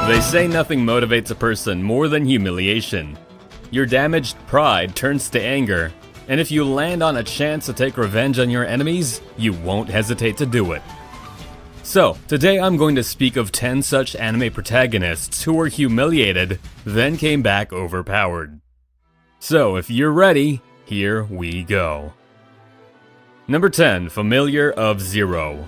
They say nothing motivates a person more than humiliation. Your damaged pride turns to anger, and if you land on a chance to take revenge on your enemies, you won't hesitate to do it. So, today I'm going to speak of 10 such anime protagonists who were humiliated, then came back overpowered. So, if you're ready, here we go. Number 10, Familiar of Zero.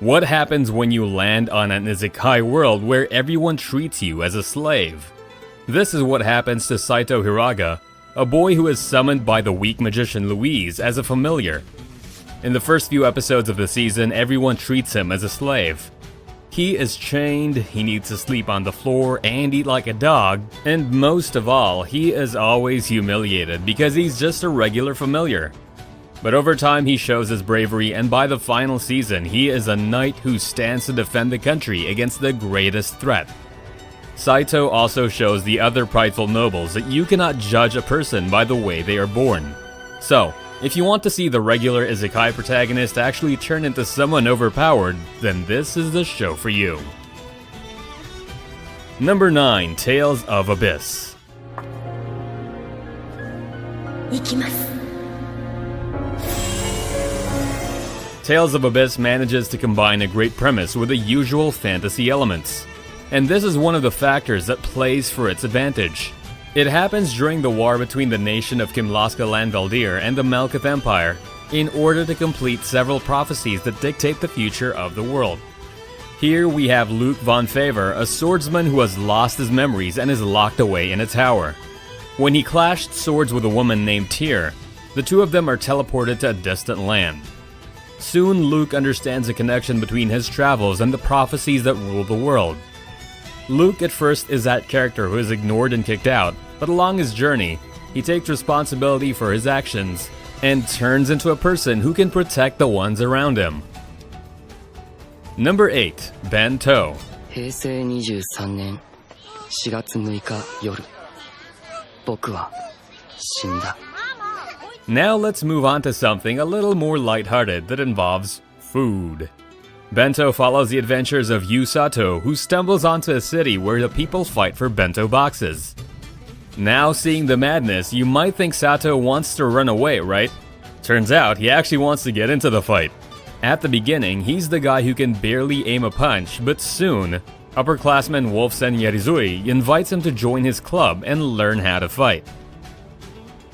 What happens when you land on an isekai world where everyone treats you as a slave? This is what happens to Saito Hiraga, a boy who is summoned by the weak magician Louise as a familiar. In the first few episodes of the season, everyone treats him as a slave. He is chained, he needs to sleep on the floor and eat like a dog, and most of all, he is always humiliated because he's just a regular familiar. But over time he shows his bravery, and by the final season he is a knight who stands to defend the country against the greatest threat. Saito also shows the other prideful nobles that you cannot judge a person by the way they are born. So, if you want to see the regular isekai protagonist actually turn into someone overpowered, then this is the show for you. Number 9, Tales of Abyss. Tales of Abyss manages to combine a great premise with the usual fantasy elements. And this is one of the factors that plays for its advantage. It happens during the war between the nation of Kimlaska Lanvaldir and the Malkuth Empire, in order to complete several prophecies that dictate the future of the world. Here we have Luke von Favor, a swordsman who has lost his memories and is locked away in a tower. When he clashed swords with a woman named Tyr, the two of them are teleported to a distant land. Soon Luke understands the connection between his travels and the prophecies that rule the world. Luke at first is that character who is ignored and kicked out, but along his journey, he takes responsibility for his actions and turns into a person who can protect the ones around him. Number 8, Bento. 平成23年4月6日夜僕は死んだ Now let's move on to something a little more lighthearted that involves food. Bento follows the adventures of Yu Sato, who stumbles onto a city where the people fight for bento boxes. Now seeing the madness, you might think Sato wants to run away, right? Turns out he actually wants to get into the fight. At the beginning, he's the guy who can barely aim a punch, but soon, upperclassman Wolfsen Yarizui invites him to join his club and learn how to fight.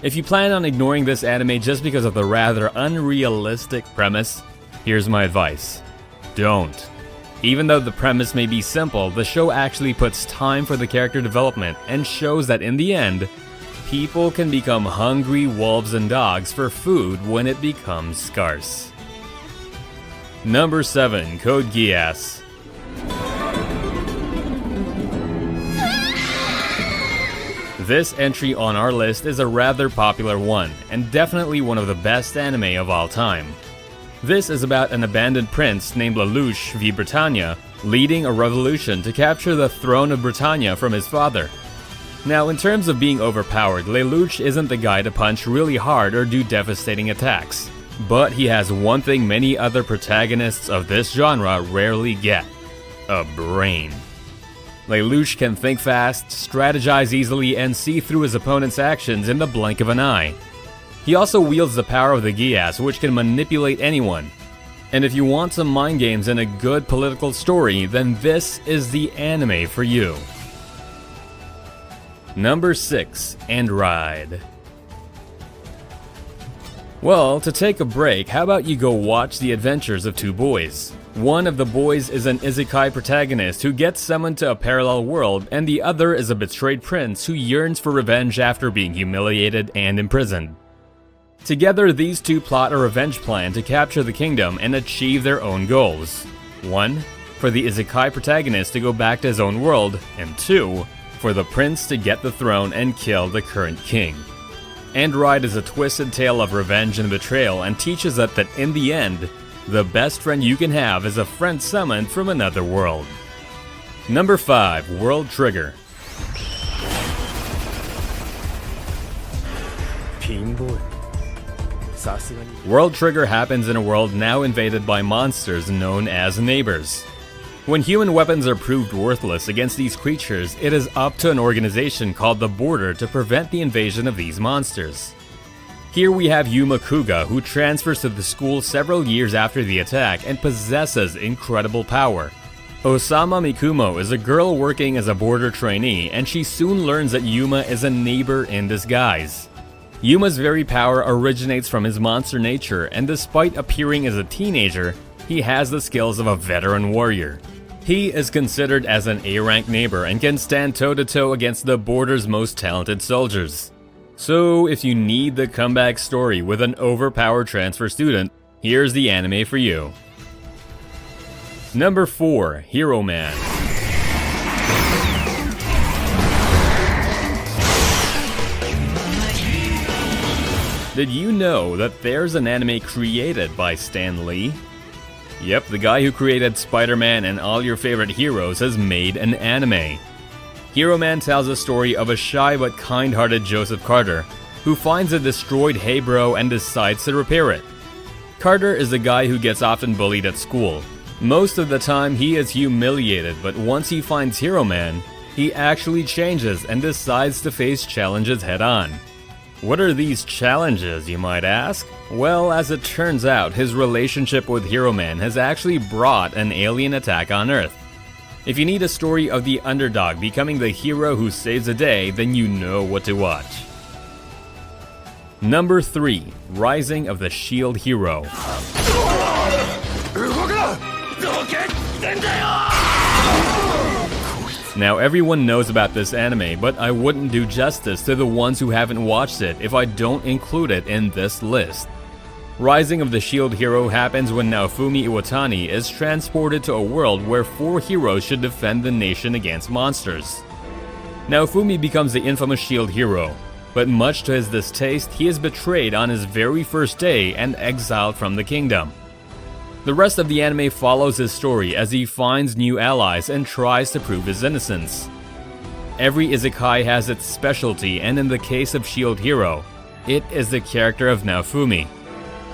If you plan on ignoring this anime just because of the rather unrealistic premise, here's my advice. Don't. Even though the premise may be simple, the show actually puts time for the character development and shows that in the end, people can become hungry wolves and dogs for food when it becomes scarce. Number 7, Code Geass. This entry on our list is a rather popular one, and definitely one of the best anime of all time. This is about an abandoned prince named Lelouch v Britannia leading a revolution to capture the throne of Britannia from his father. Now, in terms of being overpowered, Lelouch isn't the guy to punch really hard or do devastating attacks. But he has one thing many other protagonists of this genre rarely get: a brain. Lelouch can think fast, strategize easily, and see through his opponent's actions in the blink of an eye. He also wields the power of the Geass, which can manipulate anyone. And if you want some mind games and a good political story, then this is the anime for you. Number 6, And Ride. Well, to take a break, how about you go watch the adventures of two boys? One of the boys is an isekai protagonist who gets summoned to a parallel world, and the other is a betrayed prince who yearns for revenge after being humiliated and imprisoned. Together, these two plot a revenge plan to capture the kingdom and achieve their own goals. 1, for the isekai protagonist to go back to his own world, and 2, for the prince to get the throne and kill the current king. And Ride is a twisted tale of revenge and betrayal, and teaches us that in the end, the best friend you can have is a friend summoned from another world. Number 5, World Trigger. World Trigger happens in a world now invaded by monsters known as neighbors. When human weapons are proved worthless against these creatures, it is up to an organization called the Border to prevent the invasion of these monsters. Here we have Yuma Kuga, who transfers to the school several years after the attack and possesses incredible power. Osama Mikumo is a girl working as a border trainee, and she soon learns that Yuma is a neighbor in disguise. Yuma's very power originates from his monster nature, and despite appearing as a teenager, he has the skills of a veteran warrior. He is considered as an A-rank neighbor and can stand toe-to-toe against the border's most talented soldiers. So if you need the comeback story with an overpowered transfer student, here's the anime for you. Number 4. Heroman. Did you know that there's an anime created by Stan Lee? Yep, the guy who created Spider-Man and all your favorite heroes has made an anime. Heroman tells the story of a shy but kind-hearted Joseph Carter, who finds a destroyed Hey Bro and decides to repair it. Carter is a guy who gets often bullied at school. Most of the time he is humiliated, but once he finds Heroman, he actually changes and decides to face challenges head-on. What are these challenges, you might ask? Well, as it turns out, his relationship with Heroman has actually brought an alien attack on Earth. If you need a story of the underdog becoming the hero who saves the day, then you know what to watch. Number 3. Rising of the Shield Hero. Now everyone knows about this anime, but I wouldn't do justice to the ones who haven't watched it if I don't include it in this list. Rising of the Shield Hero happens when Naofumi Iwatani is transported to a world where 4 heroes should defend the nation against monsters. Naofumi becomes the infamous Shield Hero, but much to his distaste, he is betrayed on his very first day and exiled from the kingdom. The rest of the anime follows his story as he finds new allies and tries to prove his innocence. Every isekai has its specialty, and in the case of Shield Hero, it is the character of Naofumi.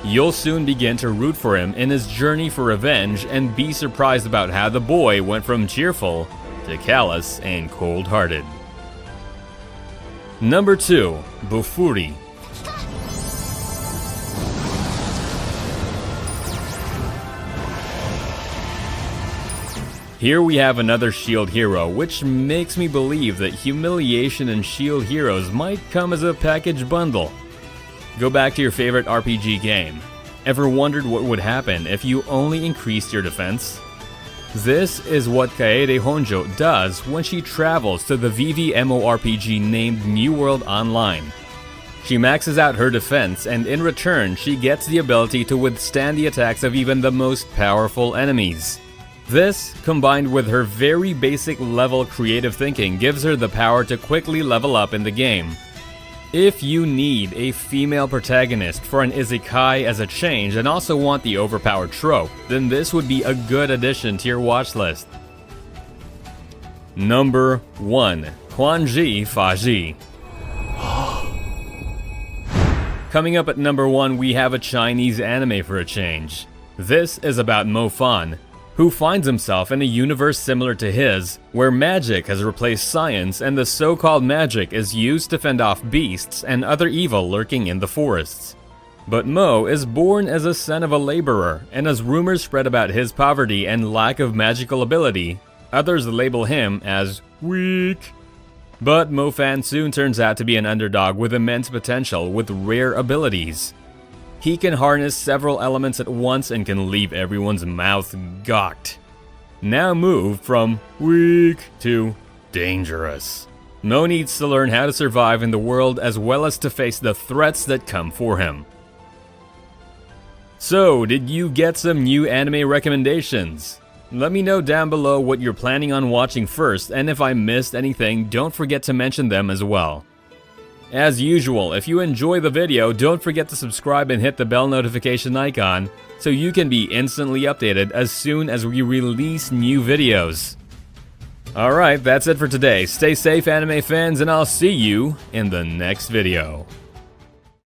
You'll soon begin to root for him in his journey for revenge and be surprised about how the boy went from cheerful to callous and cold-hearted. Number 2. Bofuri. Here we have another Shield Hero, which makes me believe that Humiliation and Shield Heroes might come as a package bundle. Go back to your favorite RPG game. Ever wondered what would happen if you only increased your defense? This is what Kaede Honjo does when she travels to the VVMORPG named New World Online. She maxes out her defense, and in return she gets the ability to withstand the attacks of even the most powerful enemies. This, combined with her very basic level creative thinking, gives her the power to quickly level up in the game. If you need a female protagonist for an isekai as a change and also want the overpowered trope, then this would be a good addition to your watch list. Number 1. Quanzhi Fashi. Coming up at number 1, we have a Chinese anime for a change. This is about Mo Fan, who finds himself in a universe similar to his, where magic has replaced science and the so-called magic is used to fend off beasts and other evil lurking in the forests. But Mo is born as a son of a laborer, and as rumors spread about his poverty and lack of magical ability, others label him as weak. But Mo Fan soon turns out to be an underdog with immense potential with rare abilities. He can harness several elements at once and can leave everyone's mouth gawked. Now moved from weak to dangerous, Mo needs to learn how to survive in the world as well as to face the threats that come for him. So, did you get some new anime recommendations? Let me know down below what you're planning on watching first, and if I missed anything, don't forget to mention them as well. As usual, if you enjoy the video, don't forget to subscribe and hit the bell notification icon so you can be instantly updated as soon as we release new videos. Alright, that's it for today. Stay safe, anime fans, and I'll see you in the next video.